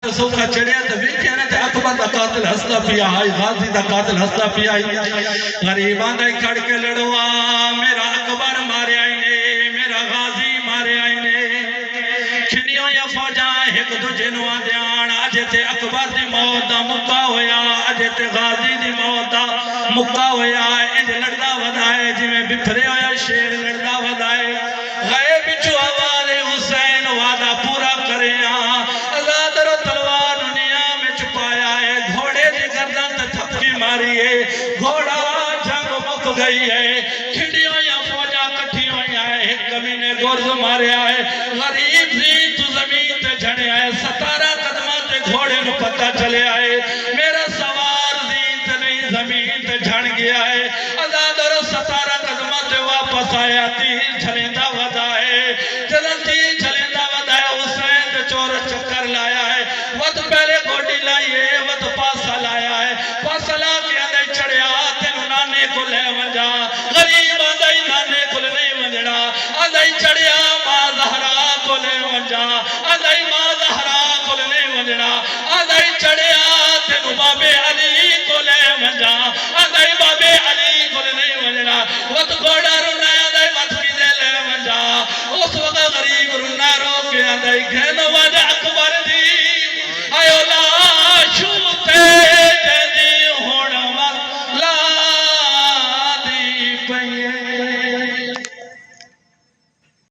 سوکھا چڑھیا تو ویکھیا نہ تے اکبر دا قاتل ہستا پیا آئی غازی دا قاتل ہستا پیا آئی غریباں دے کھڑ کے لڑوا میرا اکبر مارے آئی نے میرا غازی مارے آئی نے کھنیوں یا فوجاں ایک دوجے نو آندیاں اجے تے اکبر دی موت دا مکا ہویا اجے تے غازی دی موت دا مکا ہویا انج لڑدا ودائے جویں بکھرے ہویا شیر لڑدا ودائے غیب وچوں آواز حسین وعدہ پورا کریاں گھوڑا جنگ مک گئی ہے کھڑیوں یا فوجا کٹھی ہوئی ہے ایک کمینے گورز مارے آئے غریب بھی تو زمین تے جھڑے آئے 17 قدمات گھوڑے نو پتہ چلے آئے میرا سوار زین تے نہیں زمین تے جھڑ گیا ہے آزاد اور 17 قدمات واپس آیا تیر جھلیندہ ودا ہے جلن تیر جھلیندہ ودا ہے حسین تے چور چکر لایا ہے ود پہلے گوڑی لائیے ود پاسا لایا ہے پاسا لا کے چڑھیا تینو نانے کو لے ونجا غریب آدھائی نانے کو نہیں ونجنا آدھائی چڑھیا ماں زہرا کو لے ونجا آدھائی ماں زہرا کو نہیں ونجنا آدھائی چڑھیا تینو بابے علی کو